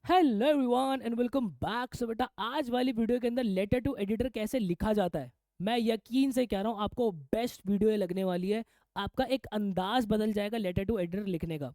Hello everyone and welcome back. So बेटा, आज वाली वीडियो के अंदर लेटर टू एडिटर कैसे लिखा जाता है, मैं यकीन से कह रहा हूँ आपको बेस्ट वीडियो ये लगने वाली है। आपका एक अंदाज बदल जाएगा लेटर टू एडिटर लिखने का।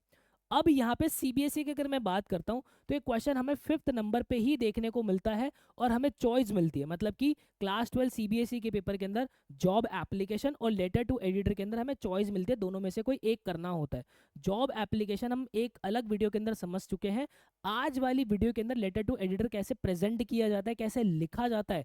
अब यहाँ पे सीबीएसई की अगर मैं बात करता हूँ तो ये क्वेश्चन हमें 5th नंबर पे ही देखने को मिलता है और हमें चॉइस मिलती है। मतलब कि क्लास 12 सीबीएसई के पेपर के अंदर जॉब एप्लीकेशन और लेटर टू एडिटर के अंदर हमें चॉइस मिलती है, दोनों में से कोई एक करना होता है। जॉब एप्लीकेशन हम एक अलग वीडियो के अंदर समझ चुके हैं। आज वाली वीडियो के अंदर लेटर टू एडिटर कैसे प्रेजेंट किया जाता है, कैसे लिखा जाता है,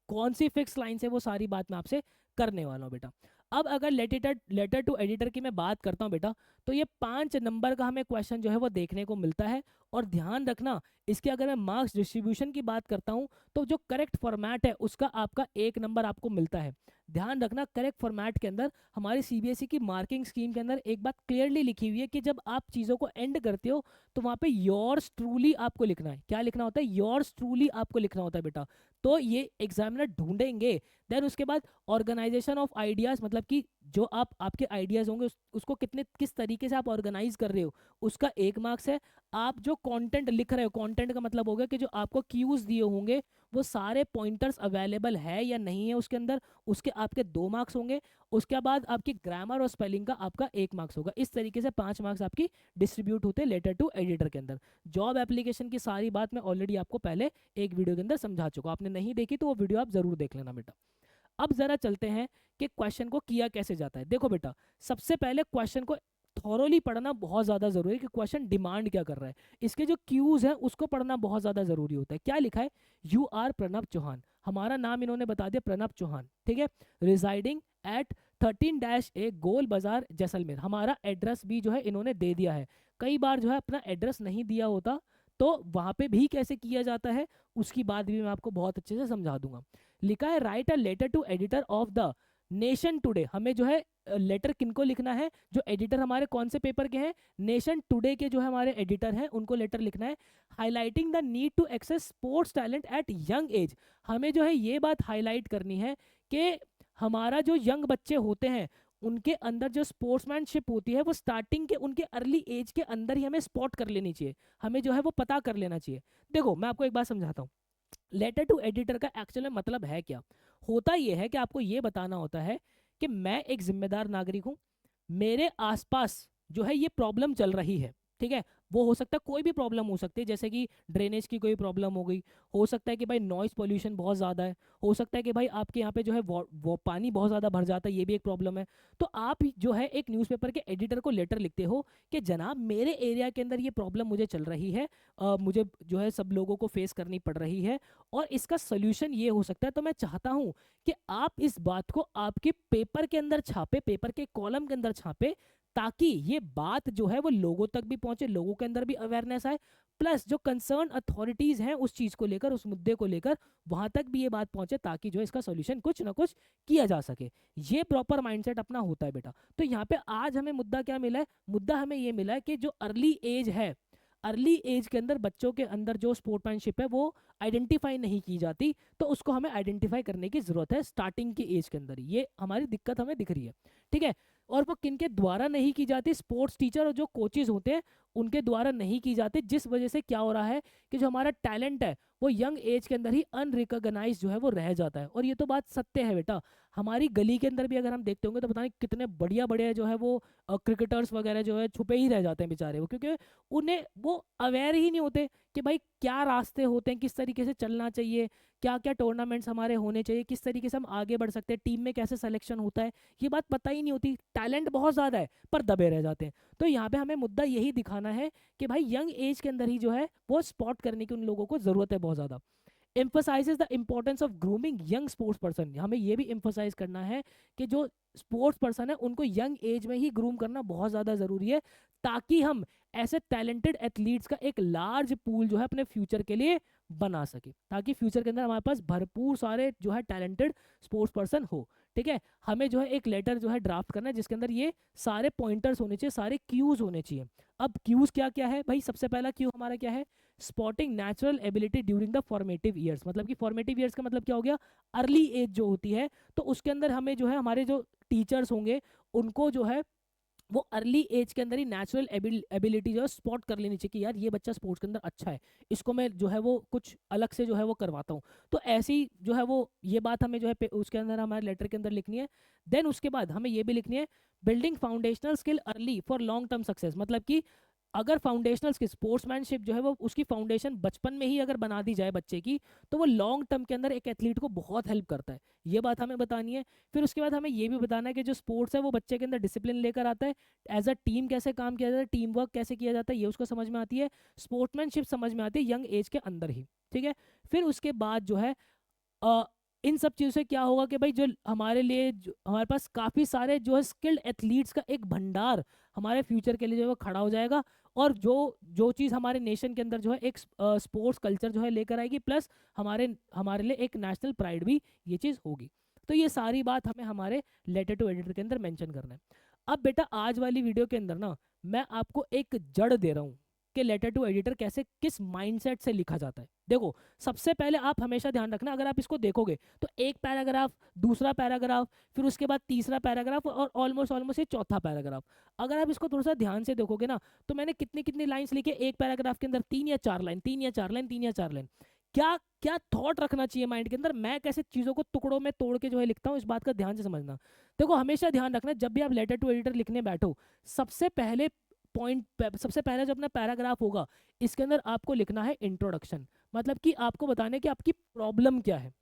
कौन सी फिक्स लाइन से, वो सारी बात मैं आपसे करने वाला हूँ बेटा। अब अगर लेटर टू एडिटर की मैं बात करता हूँ बेटा, तो ये 5 नंबर का हमें क्वेश्चन जो है वो देखने को मिलता है। और ध्यान रखना, इसके अगर मैं मार्क्स डिस्ट्रीब्यूशन की बात करता हूँ तो जो करेक्ट फॉर्मेट है उसका आपका 1 नंबर आपको मिलता है। ध्यान रखना, करेक्ट फॉर्मेट के अंदर हमारी सीबीएसई की मार्किंग स्कीम के अंदर एक बात क्लियरली लिखी हुई है कि जब आप चीज़ों को एंड करते हो तो वहां पे योर्स ट्रूली आपको लिखना है। क्या लिखना होता है? योर्स ट्रूली आपको लिखना होता है बेटा। तो ये एग्जामिनर ढूंढेंगे। देन उसके बाद ऑर्गेनाइजेशन ऑफ आइडियाज, मतलब कि जो आपके आइडियाज होंगे उसको किस तरीके से आप ऑर्गेनाइज कर रहे हो, उसका 1 मार्क्स है। आप जो कंटेंट लिख रहे हो, कंटेंट का मतलब होगा कि जो आपको क्यूज दिए होंगे वो सारे पॉइंटर्स अवेलेबल है या नहीं है उसके अंदर, उसके आपके 2 मार्क्स होंगे। उसके बाद आपकी ग्रामर और स्पेलिंग का आपका 1 मार्क्स होगा। इस तरीके से 5 मार्क्स आपकी डिस्ट्रीब्यूट होते हैं लेटर टू एडिटर के अंदर। जॉब एप्लीकेशन की सारी बात मैं ऑलरेडी आपको पहले एक वीडियो के अंदर समझा चुका हूं। आपने नहीं देखी तो वो वीडियो आप जरूर देख लेना बेटा। अब जरा चलते हैं कि क्वेश्चन को किया कैसे जाता है। देखो बेटा, सबसे पहले क्वेश्चन को थॉरोली पढ़ना बहुत ज्यादा जरूरी है कि क्वेश्चन डिमांड क्या कर रहा है। इसके जो क्यूज हैं उसको पढ़ना बहुत ज्यादा जरूरी होता है। क्या लिखा है? You are Pranab Chauhan. हमारा नाम इन्होंने बता दिया, प्रणब चौहान, ठीक है। रिजाइडिंग एट 13-A गोल बाजार जैसलमेर। हमारा एड्रेस भी जो है इन्होंने दे दिया है। कई बार जो है अपना एड्रेस नहीं दिया होता, तो वहां पे भी कैसे किया जाता है उसकी बात भी मैं आपको बहुत अच्छे से समझा दूंगा। लिखा है write a letter to editor of the nation today. हमें जो है लेटर किनको लिखना है? जो एडिटर हमारे कौन से पेपर के हैं? नेशन टुडे के जो है हमारे एडिटर हैं उनको लेटर लिखना है। Highlighting the need to access sports talent at young age. हमें जो है ये बात हाईलाइट करनी है कि हमारा जो यंग बच्चे होते हैं उनके अंदर जो स्पोर्ट्समैनशिप होती है वो स्टार्टिंग के उनके अर्ली एज के अंदर ही हमें स्पॉट कर लेनी चाहिए। हमें जो है वो पता कर लेना चाहिए। देखो मैं आपको एक बात समझाता हूँ। लेटर टू एडिटर का एक्चुअल में मतलब है क्या? होता यह है कि आपको यह बताना होता है कि मैं एक जिम्मेदार नागरिक हूं, मेरे आसपास जो है ये प्रॉब्लम चल रही है, ठीक है। वो हो सकता है कोई भी प्रॉब्लम हो सकती है, जैसे कि ड्रेनेज की कोई प्रॉब्लम हो गई, हो सकता है कि भाई नॉइस पोल्यूशन बहुत ज़्यादा है, हो सकता है कि भाई आपके यहाँ पे जो है वो पानी बहुत ज़्यादा भर जाता है, ये भी एक प्रॉब्लम है। तो आप जो है एक न्यूज़पेपर के एडिटर को लेटर लिखते हो कि जनाब मेरे एरिया के अंदर ये प्रॉब्लम मुझे चल रही है, मुझे जो है सब लोगों को फेस करनी पड़ रही है और इसका सोल्यूशन ये हो सकता है। तो मैं चाहता हूं कि आप इस बात को आपके पेपर के अंदर छापे, पेपर के कॉलम के अंदर छापे, ताकि ये बात जो है वो लोगों तक भी पहुंचे, लोगों के अंदर भी अवेयरनेस आए, प्लस जो कंसर्न अथॉरिटीज हैं उस चीज को लेकर, उस मुद्दे को लेकर वहां तक भी ये बात पहुंचे, ताकि जो है इसका सोल्यूशन कुछ ना कुछ किया जा सके। ये प्रॉपर माइंडसेट अपना होता है बेटा। तो यहाँ पे आज हमें मुद्दा क्या मिला है? मुद्दा हमें ये मिला है कि जो अर्ली एज है, अर्ली एज के अंदर बच्चों के अंदर जो स्पोर्ट्समैनशिप है वो आइडेंटिफाई नहीं की जाती, तो उसको हमें आइडेंटिफाई करने की जरूरत है स्टार्टिंग की एज के अंदर। ये हमारी दिक्कत हमें दिख रही है, ठीक है। और वो किनके द्वारा नहीं की जाती? स्पोर्ट्स टीचर और जो कोचेज होते हैं उनके द्वारा नहीं की जाती, जिस वजह से क्या हो रहा है कि जो हमारा टैलेंट है वो यंग एज के अंदर ही अनरिकॉग्नाइज जो है वो रह जाता है। और ये तो बात सत्य है बेटा। हमारी गली के अंदर भी अगर हम देखते होंगे तो पता नहीं कितने बढ़िया बढ़िया जो है वो क्रिकेटर्स वगैरह जो है छुपे ही रह जाते हैं बेचारे वो, क्योंकि उन्हें वो अवेयर ही नहीं होते कि भाई क्या रास्ते होते हैं, किस तरीके से चलना चाहिए, क्या क्या टूर्नामेंट्स हमारे होने चाहिए, किस तरीके से हम आगे बढ़ सकते हैं, टीम में कैसे सिलेक्शन होता है, ये बात पता ही नहीं होती। टैलेंट बहुत ज़्यादा है पर दबे रह जाते हैं। तो यहाँ पे हमें मुद्दा यही दिखाना है कि भाई यंग एज के अंदर ही जो है वो स्पॉट करने की उन लोगों को ज़रूरत है बहुत ज़्यादा। emphasizes the importance of grooming young sports person. हमें यह भी emphasize करना है कि जो स्पोर्ट्स पर्सन है उनको यंग एज में ही ग्रूम करना बहुत ज़्यादा ज़रूरी है, ताकि हम ऐसे टैलेंटेड एथलीट्स का एक लार्ज पूल जो है अपने फ्यूचर के लिए बना सके, ताकि फ्यूचर के अंदर हमारे पास भरपूर सारे जो है टैलेंटेड स्पोर्ट्स पर्सन हो, ठीक है। हमें जो है एक लेटर जो है ड्राफ्ट करना है जिसके अंदर ये सारे पॉइंटर्स होने चाहिए, सारे क्यूज होने चाहिए। अब क्यूज क्या क्या है भाई? सबसे पहला क्यू हमारा क्या है? Spotting natural ability during the formative years. मतलब कि फॉर्मेटिव ईयर्स का मतलब क्या हो गया? अर्ली एज जो होती है, तो उसके अंदर हमें जो है हमारे जो टीचर्स होंगे उनको जो है वो अर्ली एज के अंदर ही नेचुरल एबिलिटी जो है स्पॉट कर लेनी चाहिए कि यार ये बच्चा स्पोर्ट्स के अंदर अच्छा है, इसको मैं जो है वो कुछ अलग से जो है वो करवाता हूँ। तो ऐसी जो है वो ये बात हमें जो है उसके अंदर हमारे लेटर के अंदर लिखनी है। देन उसके बाद हमें ये भी लिखनी है, building foundational skill early for long term success. मतलब कि अगर फाउंडेशनल स्किल स्पोर्ट्समैनशिप जो है वो उसकी फाउंडेशन बचपन में ही अगर बना दी जाए बच्चे की, तो वो लॉन्ग टर्म के अंदर एक एथलीट को बहुत हेल्प करता है। ये बात हमें बतानी है। फिर उसके बाद हमें ये भी बताना है कि जो स्पोर्ट्स है वो बच्चे के अंदर डिसिप्लिन लेकर आता है, एज अ टीम कैसे काम किया जाता है, टीम वर्क कैसे किया जाता है, ये उसको समझ में आती है, स्पोर्ट्समैनशिप समझ में आती है यंग एज के अंदर ही। ठीक है। फिर उसके बाद जो है अ, इन सब चीज़ों से क्या होगा कि भाई जो हमारे लिए हमारे पास काफ़ी सारे जो है स्किल्ड एथलीट्स का एक भंडार हमारे फ्यूचर के लिए जो है वो खड़ा हो जाएगा। और जो जो चीज़ हमारे नेशन के अंदर जो है एक स्पोर्ट्स कल्चर जो है लेकर आएगी, प्लस हमारे हमारे लिए एक नेशनल प्राइड भी ये चीज़ होगी। तो ये सारी बात हमें हमारे लेटर टू एडिटर के अंदर मेंशन करना है। अब बेटा आज वाली वीडियो के अंदर ना मैं आपको एक जड़ दे रहा हूँ कि लेटर टू एडिटर कैसे किस माइंडसेट से लिखा जाता है। देखो, सबसे पहले आप हमेशा ध्यान रखना, अगर आप इसको देखोगे तो एक पैराग्राफ, दूसरा पैराग्राफ, फिर उसके बाद तीसरा पैराग्राफ और ऑलमोस्ट ऑलमोस्ट ये चौथा पैराग्राफ। अगर आप इसको थोड़ा सा ध्यान से देखोगे ना, तो मैंने कितनी कितनी लाइंस लिखी है एक पैराग्राफ के अंदर, 3 या 4 लाइन, 3 या 4 लाइन, 3 या 4 लाइन। क्या क्या थॉट रखना चाहिए माइंड के अंदर, मैं कैसे चीज़ों को टुकड़ों में तोड़ के जो है लिखता हूँ, इस बात का ध्यान से समझना। देखो, हमेशा ध्यान रखना जब भी आप लेटर टू एडिटर लिखने बैठो, सबसे पहले सबसे पहले जो अपना पैराग्राफ होगा इसके अंदर आपको लिखना है इंट्रोडक्शन। मतलब कि आपको बताने कि आपकी प्रॉब्लम क्या है।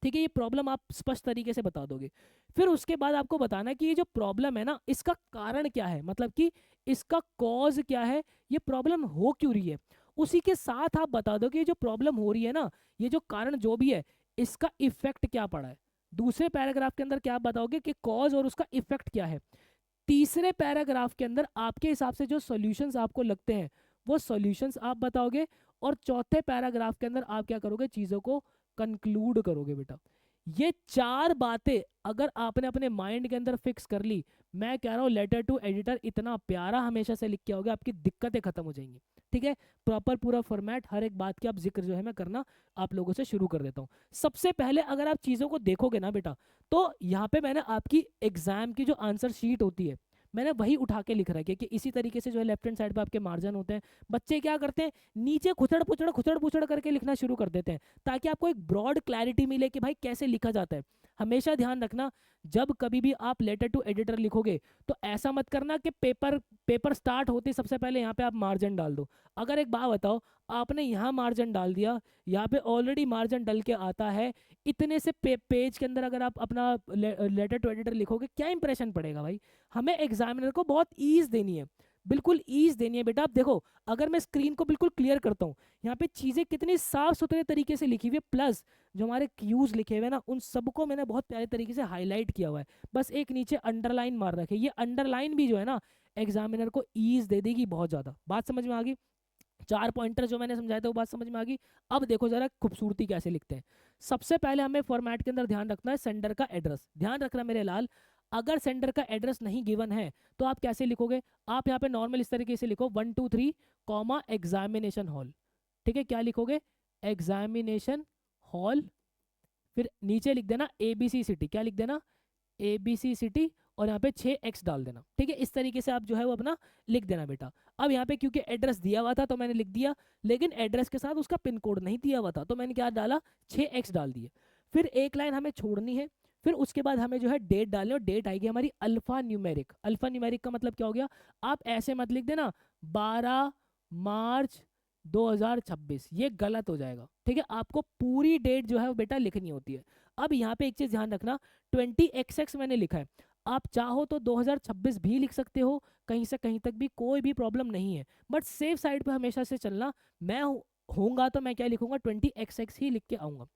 ठीक है, ये प्रॉब्लम आप स्पष्ट तरीके से बता दोगे। फिर उसके बाद आपको बताना है कि ये जो प्रॉब्लम है ना, इसका कारण क्या है, मतलब कि इसका कॉज क्या है, ये प्रॉब्लम हो क्यों रही है। उसी के साथ आप बता दो कि ये जो प्रॉब्लम हो रही है ना, ये जो कारण जो भी है, इसका इफेक्ट क्या पड़ा है। दूसरे पैराग्राफ के अंदर क्या आप बताओगे कि कॉज और उसका इफेक्ट क्या है। तीसरे पैराग्राफ के अंदर आपके हिसाब से जो सॉल्यूशंस आपको लगते हैं वो सॉल्यूशंस आप बताओगे। और चौथे पैराग्राफ के अंदर आप क्या करोगे, चीज़ों को कंक्लूड करोगे बेटा। ये चार बातें अगर आपने अपने माइंड के अंदर फिक्स कर ली, मैं कह रहा हूँ लेटर टू एडिटर इतना प्यारा हमेशा से लिख के आओगे, आपकी दिक्कतें खत्म हो जाएंगी। ठीक है, प्रॉपर पूरा फॉर्मेट, हर एक बात की आप जिक्र जो है मैं करना आप लोगों से शुरू कर देता हूँ। सबसे पहले अगर आप चीज़ों को देखोगे ना बेटा, तो यहाँ पे मैंने आपकी एग्जाम की जो आंसर शीट होती है मैंने वही उठा के लिख रखी है कि इसी तरीके से जो है लेफ्ट हैंड साइड पे आपके मार्जिन होते हैं। बच्चे क्या करते हैं, नीचे खुचड़ पुचड़ करके लिखना शुरू कर देते हैं, ताकि आपको एक ब्रॉड क्लैरिटी मिले कि भाई कैसे लिखा जाता है। हमेशा ध्यान रखना, जब कभी भी आप लेटर टू एडिटर लिखोगे तो ऐसा मत करना कि पेपर पेपर स्टार्ट होते ही सबसे पहले यहाँ पे आप मार्जिन डाल दो। अगर एक बात बताओ, आपने यहाँ मार्जिन डाल दिया, यहाँ पे ऑलरेडी मार्जिन डल के आता है, इतने से पेज के अंदर अगर आप अपना लेटर टू एडिटर लिखोगे, क्या इंप्रेशन पड़ेगा भाई। हमें एग्जामिनर को बहुत ईज देनी है, बिल्कुल ईज देनी है बेटा। आप देखो, अगर मैं स्क्रीन को बिल्कुल क्लियर करता हूँ, यहाँ पे चीज़ें कितनी साफ सुथरे तरीके से लिखी हुई है, प्लस जो हमारे क्यूज लिखे हुए हैं ना, उन सबको मैंने बहुत प्यारे तरीके से हाईलाइट किया हुआ है। बस एक नीचे अंडरलाइन मार रखे, ये अंडरलाइन भी जो है ना एग्जामिनर को ईज दे देगी बहुत ज़्यादा। बात समझ में आ गई, चार पॉइंटर जो मैंने समझाया था वो बात समझ में आ गई। अब देखो जरा खूबसूरती कैसे लिखते हैं। सबसे पहले हमें फॉर्मेट के अंदर ध्यान रखना है सेंडर का एड्रेस। ध्यान रखना मेरे लाल, अगर सेंडर का एड्रेस नहीं गिवन है तो आप कैसे लिखोगे, आप यहाँ पे नॉर्मल इस तरीके से लिखो 123 कॉमा एग्जामिनेशन हॉल। ठीक है, क्या लिखोगे, एग्जामिनेशन हॉल। फिर नीचे लिख देना ABC सिटी, क्या लिख देना, ABC सिटी, और यहाँ पे 6x डाल देना। ठीक है, इस तरीके से आप जो है वो अपना लिख देना बेटा। अब यहाँ पे क्योंकि एड्रेस दिया हुआ था तो मैंने लिख दिया, लेकिन एड्रेस के साथ उसका पिन कोड नहीं दिया हुआ था तो मैंने क्या डाला, 6x डाल दिए। फिर एक लाइन हमें छोड़नी है, फिर उसके बाद हमें जो है डेट डालनी है, और डेट आएगी हमारी अल्फा न्यूमेरिक। अल्फा न्यूमेरिक का मतलब क्या हो गया, आप ऐसे मत लिख देना 12 मार्च 2026, ये गलत हो जाएगा। ठीक है, आपको पूरी डेट जो है वो बेटा लिखनी होती है। अब यहाँ पे एक चीज ध्यान रखना, 20XX मैंने लिखा है, आप चाहो तो 2026 भी लिख सकते हो, कहीं से कहीं तक भी कोई भी प्रॉब्लम नहीं है, बट सेफ साइड पे हमेशा से चलना। मैं होऊंगा तो मैं क्या लिखूंगा, 20XX ही लिख के आऊंगा।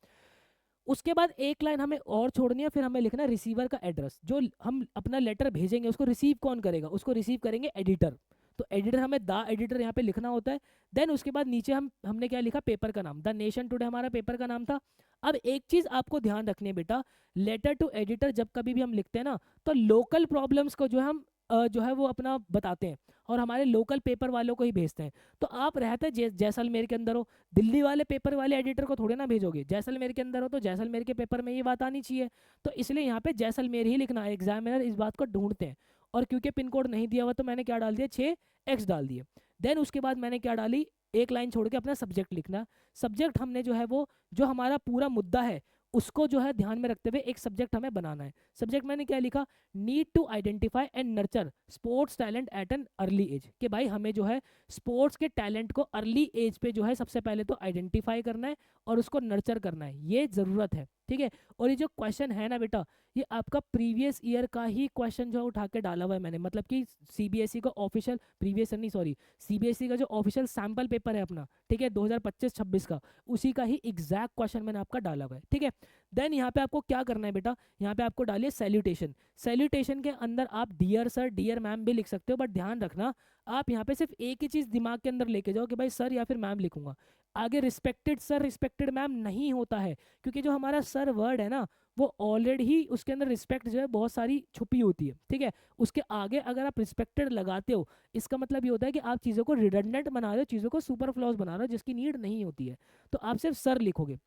उसके बाद एक लाइन हमें और छोड़नी है, फिर हमें लिखना है रिसीवर का एड्रेस। जो हम अपना लेटर भेजेंगे उसको रिसीव कौन करेगा, उसको रिसीव करेंगे एडिटर। तो एडिटर, हमें द एडिटर यहाँ पे लिखना होता है। देन उसके बाद नीचे हमने क्या लिखा, पेपर का नाम, द नेशन टुडे हमारा पेपर का नाम था। अब एक चीज आपको ध्यान रखनी है बेटा, लेटर टू एडिटर जब कभी भी हम लिखते हैं ना, तो लोकल प्रॉब्लम्स को जो है हम जो है वो अपना बताते हैं और हमारे लोकल पेपर वालों को ही भेजते हैं। तो आप रहते जैसलमेर के अंदर हो, दिल्ली वाले पेपर वाले एडिटर को थोड़े ना भेजोगे, जैसलमेर के अंदर हो तो जैसलमेर के पेपर में ये बात आनी चाहिए। तो इसलिए यहाँ पे जैसलमेर ही लिखना है, एग्जामिनर इस बात को ढूंढते हैं। और क्योंकि पिन कोड नहीं दिया हुआ तो मैंने क्या डाल दिया, 6x डाल दिए। देन उसके बाद मैंने क्या डाली, एक लाइन छोड़ के अपना सब्जेक्ट लिखना। सब्जेक्ट हमने जो है वो जो हमारा पूरा मुद्दा है उसको जो है ध्यान में रखते हुए एक सब्जेक्ट हमें बनाना है। सब्जेक्ट मैंने क्या लिखा, need to identify and nurture sports talent at an early age, कि भाई हमें जो है स्पोर्ट्स के टैलेंट को अर्ली एज पे जो है सबसे पहले तो आइडेंटिफाई करना है और उसको नर्चर करना है, ये ज़रूरत है। ठीक है, और ये जो क्वेश्चन है ना बेटा, ये आपका प्रीवियस ईयर का ही क्वेश्चन जो है उठा के डाला हुआ है मैंने, मतलब कि सीबीएसई का ऑफिशियल, प्रीवियस नहीं सॉरी, सीबीएसई का जो ऑफिशियल सैम्पल पेपर है अपना, ठीक है, 2025-26 का, उसी का ही एग्जैक्ट क्वेश्चन मैंने आपका डाला हुआ है। ठीक है, देन यहाँ पे आपको क्या करना है बेटा, यहाँ पे आपको डालिए सैल्यूटेशन। सैल्यूटेशन के अंदर आप डियर सर डियर मैम भी लिख सकते हो, बट ध्यान रखना आप यहाँ पे सिर्फ एक ही चीज़ दिमाग के अंदर लेके जाओ कि भाई सर या फिर मैम लिखूंगा, आगे रिस्पेक्टेड सर रिस्पेक्टेड मैम नहीं होता है, क्योंकि जो हमारा सर वर्ड है ना वो ऑलरेडी ही उसके अंदर रिस्पेक्ट जो है बहुत सारी छुपी होती है। ठीक है, उसके आगे अगर आप रिस्पेक्टेड लगाते हो इसका मतलब ये होता है कि आप चीज़ों को रिडंडेंट बना रहे हो, चीज़ों को सुपर फ्लॉज बना रहे हो जिसकी नीड नहीं होती है, तो आप सिर्फ सर लिखोगे।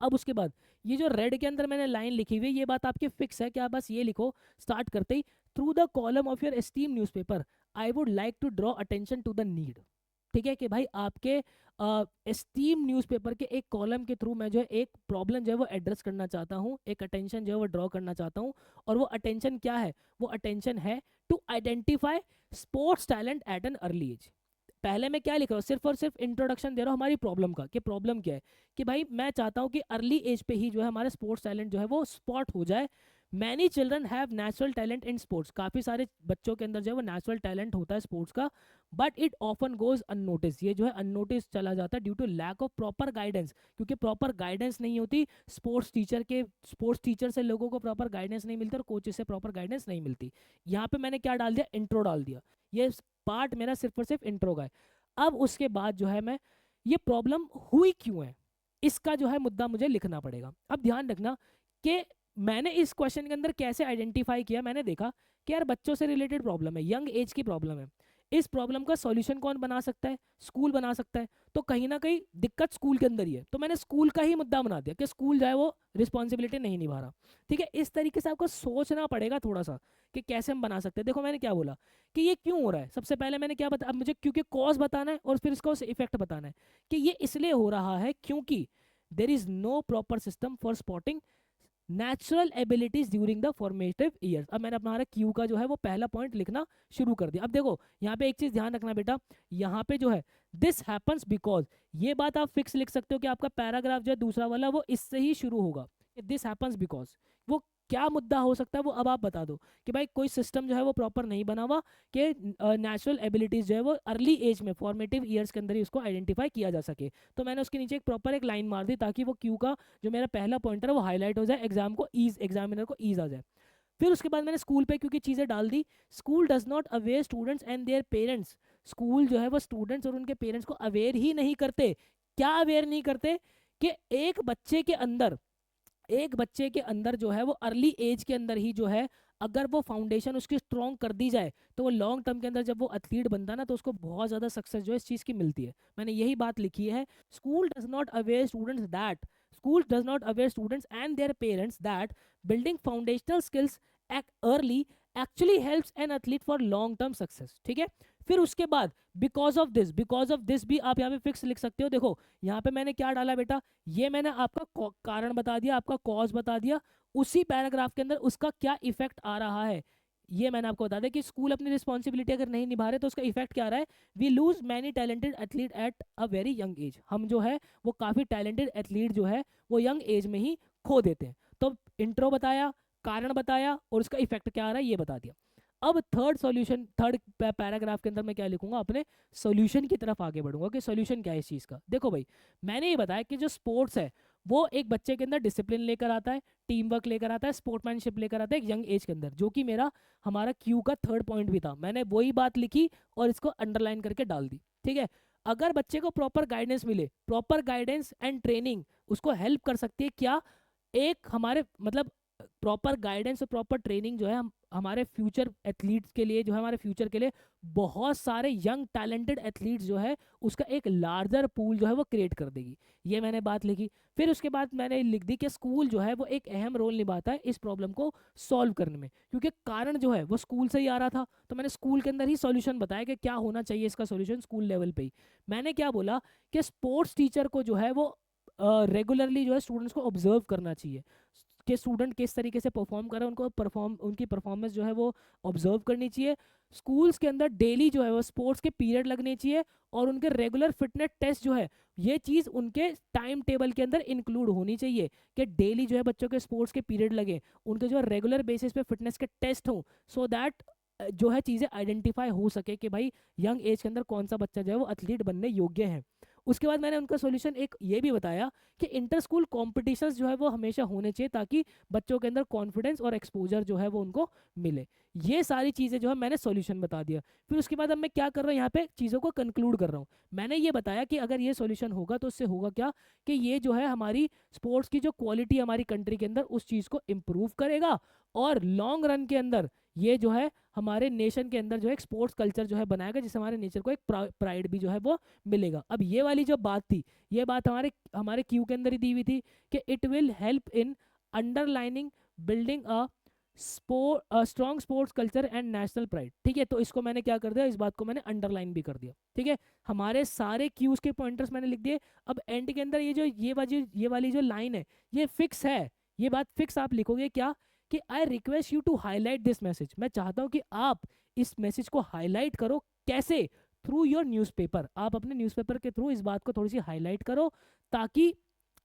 अब उसके बाद ये जो रेड के अंदर मैंने लाइन लिखी हुई है ये बात आपकी फिक्स है कि आप बस ये लिखो स्टार्ट करते ही, through the column of your esteem newspaper I would like to draw attention to the need. ठीक है, कि भाई आपके एस्टीम न्यूज़पेपर के एक कॉलम के थ्रू मैं जो है एक प्रॉब्लम जो है वो एड्रेस करना चाहता हूँ, एक अटेंशन जो है वो ड्रॉ करना चाहता हूँ। और वो अटेंशन क्या है, वो अटेंशन है to identify sports talent at an early age. पहले मैं क्या लिख रहा हूँ, सिर्फ और सिर्फ इंट्रोडक्शन दे रहा हूँ हमारी प्रॉब्लम का, कि प्रॉब्लम क्या है, कि भाई मैं चाहता हूँ कि अर्ली एज पे ही जो है हमारे स्पोर्ट्स टैलेंट जो है वो स्पॉट हो जाए। Many children have natural talent in sports, काफ़ी सारे बच्चों के अंदर जो है वो नेचुरल टैलेंट होता है स्पोर्ट्स का, but it often goes unnoticed, ये जो है अननोटिस चला जाता है due to lack of proper guidance, क्योंकि प्रॉपर गाइडेंस नहीं होती स्पोर्ट्स टीचर के, स्पोर्ट्स टीचर से लोगों को प्रॉपर गाइडेंस नहीं मिलती और कोचेस से प्रॉपर गाइडेंस नहीं मिलती। यहाँ पे मैंने क्या डाल दिया, इंट्रो डाल दिया, ये पार्ट मेरा सिर्फ और सिर्फ इंट्रो का है। अब उसके बाद जो है मैं ये प्रॉब्लम हुई क्यों है इसका जो है मुद्दा मुझे लिखना पड़ेगा। अब ध्यान रखना कि मैंने इस क्वेश्चन के अंदर कैसे आइडेंटिफाई किया, मैंने देखा कि यार बच्चों से रिलेटेड प्रॉब्लम है, यंग एज की प्रॉब्लम है, इस प्रॉब्लम का सॉल्यूशन कौन बना सकता है, स्कूल बना सकता है, तो कहीं ना कहीं दिक्कत स्कूल के अंदर ही है, तो मैंने स्कूल का ही मुद्दा बना दिया कि स्कूल जो है वो रिस्पॉन्सिबिलिटी नहीं निभा रहा। ठीक है, इस तरीके से आपको सोचना पड़ेगा थोड़ा सा कि कैसे हम बना सकते हैं। देखो मैंने क्या बोला कि ये क्यों हो रहा है, सबसे पहले मैंने क्या अब मुझे क्योंकि कॉज बताना है और फिर इसका इफेक्ट बताना है कि ये इसलिए हो रहा है क्योंकि there is no proper system for spotting natural abilities during the formative years. अब मैंने अपना क्यू का जो है वो पहला पॉइंट लिखना शुरू कर दिया। अब देखो यहाँ पे एक चीज ध्यान रखना बेटा, यहाँ पे जो है दिस हैपन्स बिकॉज, ये बात आप फिक्स लिख सकते हो कि आपका पैराग्राफ जो है दूसरा वाला वो इससे ही शुरू होगा, दिस हैपन्स बिकॉज। वो क्या मुद्दा हो सकता है वो अब आप बता दो कि भाई कोई सिस्टम जो है वो प्रॉपर नहीं बना हुआ कि नेचुरल एबिलिटीज जो है वो अर्ली एज में फॉर्मेटिव ईयर्स के अंदर ही उसको आइडेंटिफाई किया जा सके। तो मैंने उसके नीचे एक प्रॉपर एक लाइन मार दी ताकि वो क्यू का जो मेरा पहला पॉइंटर है वो हाईलाइट हो जाए, एग्जामिनर को ईज आ जाए। फिर उसके बाद मैंने स्कूल पे क्योंकि चीज़ें डाल दी, school does not aware students and their parents, school जो है वो स्टूडेंट्स और उनके पेरेंट्स को अवेयर ही नहीं करते। क्या अवेयर नहीं करते, कि एक बच्चे के अंदर जो है वो अर्ली एज के अंदर ही जो है अगर वो फाउंडेशन उसकी स्ट्रॉन्ग कर दी जाए तो वो लॉन्ग टर्म के अंदर जब वो एथलीट बनता है ना तो उसको बहुत ज़्यादा सक्सेस जो है इस चीज़ की मिलती है। मैंने यही बात लिखी है, school does not aware students that, school does not aware students and their parents that building foundational skills early actually helps an athlete for long term success. ठीक है, फिर उसके बाद बिकॉज ऑफ दिस भी आप यहाँ पे फिक्स लिख सकते हो। देखो यहाँ पे मैंने क्या डाला बेटा, ये मैंने आपका कारण बता दिया, आपका कॉज बता दिया, उसी पैराग्राफ के अंदर उसका क्या इफेक्ट आ रहा है ये मैंने आपको बता दिया कि स्कूल अपनी रिस्पॉन्सिबिलिटी अगर नहीं निभा रहे तो उसका इफेक्ट क्या आ रहा है, we lose many talented athlete at a very young age, हम जो है वो काफ़ी टैलेंटेड एथलीट जो है वो यंग एज में ही खो देते हैं। तो इंट्रो बताया, कारण बताया और उसका इफेक्ट क्या आ रहा है ये बता दिया। अब थर्ड पैराग्राफ के अंदर मैं क्या लिखूंगा, अपने सॉल्यूशन की तरफ आगे बढ़ूंगा कि सॉल्यूशन क्या है इस चीज़ का। देखो भाई मैंने ये बताया कि जो स्पोर्ट्स है वो एक बच्चे के अंदर डिसिप्लिन लेकर आता है, टीम वर्क लेकर आता है, स्पोर्ट्समैनशिप लेकर आता है एक यंग एज के अंदर, जो कि हमारा क्यू का थर्ड पॉइंट भी था। मैंने वही बात लिखी और इसको अंडरलाइन करके डाल दी। ठीक है, अगर बच्चे को प्रॉपर गाइडेंस मिले, प्रॉपर गाइडेंस एंड ट्रेनिंग उसको हेल्प कर सकती है क्या, एक हमारे मतलब प्रॉपर गाइडेंस और प्रॉपर ट्रेनिंग जो है हमारे फ्यूचर एथलीट्स के लिए जो है, हमारे फ्यूचर के लिए बहुत सारे यंग टैलेंटेड एथलीट्स जो है उसका एक लार्जर पूल जो है वो क्रिएट कर देगी। ये मैंने बात लिखी। फिर उसके बाद मैंने लिख दी कि स्कूल जो है वो एक अहम रोल निभाता है इस प्रॉब्लम को सॉल्व करने में, क्योंकि कारण जो है वो स्कूल से ही आ रहा था। तो मैंने स्कूल के अंदर ही सॉल्यूशन बताया कि क्या होना चाहिए इसका सॉल्यूशन स्कूल लेवल पे ही। मैंने क्या बोला कि स्पोर्ट्स टीचर को जो है वो रेगुलरली जो है स्टूडेंट्स को ऑब्जर्व करना चाहिए कि स्टूडेंट किस तरीके से परफॉर्म कर रहे हैं, उनकी परफॉर्मेंस जो है वो ऑब्जर्व करनी चाहिए। स्कूल्स के अंदर डेली जो है वो स्पोर्ट्स के पीरियड लगने चाहिए, और उनके रेगुलर फिटनेस टेस्ट जो है ये चीज़ उनके टाइम टेबल के अंदर इंक्लूड होनी चाहिए कि डेली जो है बच्चों के स्पोर्ट्स के पीरियड लगे, उनके जो है रेगुलर बेसिस पे फिटनेस के टेस्ट हों, सो दैट जो है चीज़ें आइडेंटिफाई हो सके कि भाई यंग एज के अंदर कौन सा बच्चा जो है वो एथलीट बनने योग्य है। उसके बाद मैंने उनका सॉल्यूशन एक ये भी बताया कि इंटर स्कूल कॉम्पिटिशन्स जो है वो हमेशा होने चाहिए ताकि बच्चों के अंदर कॉन्फिडेंस और एक्सपोजर जो है वो उनको मिले। ये सारी चीज़ें जो है मैंने सॉल्यूशन बता दिया। फिर उसके बाद अब मैं क्या कर रहा हूँ, यहाँ पे चीज़ों को कंक्लूड कर रहा हूँ। मैंने ये बताया कि अगर ये सॉल्यूशन होगा तो उससे होगा क्या कि ये जो है हमारी स्पोर्ट्स की जो क्वालिटी हमारी कंट्री के अंदर उस चीज़ को इम्प्रूव करेगा, और लॉन्ग रन के अंदर ये जो है हमारे नेशन के अंदर जो है एक स्पोर्ट्स कल्चर जो है बनाएगा, जिससे हमारे नेचर को एक प्राइड भी जो है वो मिलेगा। अब ये वाली जो बात थी, ये बात हमारे हमारे क्यू के अंदर ही दी हुई थी कि it will help in underlining building a strong sports culture and national pride. ठीक है, तो इसको मैंने क्या कर दिया, इस बात को मैंने अंडरलाइन भी कर दिया। ठीक है, हमारे सारे क्यूज के पॉइंटर्स मैंने लिख दिए। अब एंड के अंदर ये वाली जो लाइन है ये फिक्स है, ये बात फिक्स आप लिखोगे क्या कि I request you to highlight this message. मैं चाहता हूं कि आप इस मैसेज को हाईलाइट करो। कैसे? Through your newspaper. आप अपने न्यूज़पेपर के थ्रू इस बात को थोड़ी सी हाईलाइट करो ताकि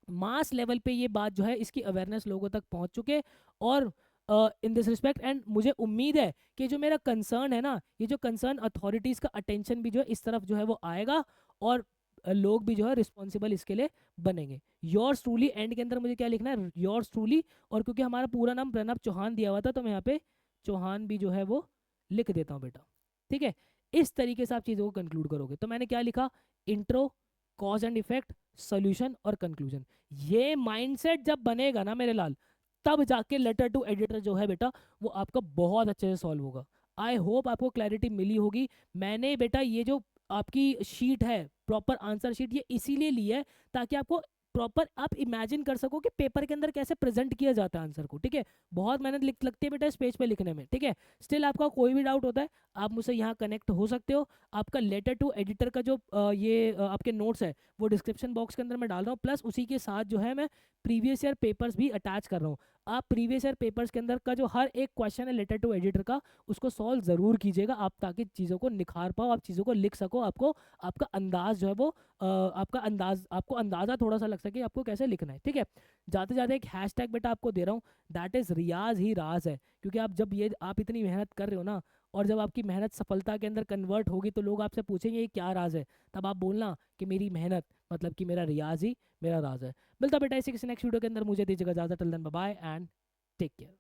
मास लेवल पे ये बात जो है इसकी अवेयरनेस लोगों तक पहुंच चुके। और इन दिस रिस्पेक्ट, एंड मुझे उम्मीद है कि जो मेरा कंसर्न है ना, ये जो कंसर्न अथॉरिटीज़ का अटेंशन भी जो है इस तरफ जो है वो आएगा, और लोग भी जो है रिस्पॉन्सिबल इसके लिए बनेंगे। योर्स ट्रूली, एंड के अंदर मुझे क्या लिखना है, योर्स ट्रूली। और क्योंकि हमारा पूरा नाम प्रणब चौहान दिया हुआ था तो मैं यहाँ पे चौहान भी जो है वो लिख देता हूँ बेटा। ठीक है, इस तरीके से आप चीज़ों को कंक्लूड करोगे। तो मैंने क्या लिखा, intro, cause and effect, solution और कंक्लूजन। ये माइंडसेट जब बनेगा ना मेरे लाल, तब जाके लेटर टू एडिटर जो है बेटा वो आपका बहुत अच्छे से सॉल्व होगा। आई होप आपको क्लैरिटी मिली होगी। मैंने बेटा ये जो आपकी शीट है, प्रॉपर आंसर शीट, ये इसीलिए ली है ताकि आपको प्रॉपर आप इमेजिन कर सको कि पेपर के अंदर कैसे प्रेजेंट किया जाता है आंसर को। ठीक है, बहुत मेहनत लगती है बेटा इस पेज पे लिखने में। ठीक है, स्टिल आपका कोई भी डाउट होता है आप मुझसे यहाँ कनेक्ट हो सकते हो। आपका लेटर टू एडिटर का जो आपके नोट्स है वो डिस्क्रिप्शन बॉक्स के अंदर मैं डाल रहा हूँ, प्लस उसी के साथ जो है मैं प्रीवियस ईयर पेपर्स भी अटैच कर रहा हूँ। आप प्रीवियस ईयर पेपर्स के अंदर का जो हर एक क्वेश्चन है लेटर टू एडिटर का, उसको सॉल्व ज़रूर कीजिएगा आप, ताकि चीज़ों को निखार पाओ, आप चीज़ों को लिख सको, आपको आपका अंदाज जो है वो आपको अंदाज़ा थोड़ा सा लग सके आपको कैसे लिखना है। ठीक है, जाते जाते एक हैशटैग बेटा आपको दे रहा हूँ, दैट इज़ रियाज ही राज है। क्योंकि आप इतनी मेहनत कर रहे हो ना, और जब आपकी मेहनत सफलता के अंदर कन्वर्ट होगी तो लोग आपसे पूछेंगे ये क्या राज है, तब आप बोलना कि मेरी मेहनत, मतलब कि मेरा रियाज ही मेरा राज है। मिलता बेटा इसी किसी नेक्स्ट वीडियो के अंदर, मुझे दीजिएगा इजाजत। Till then bye bye and take care.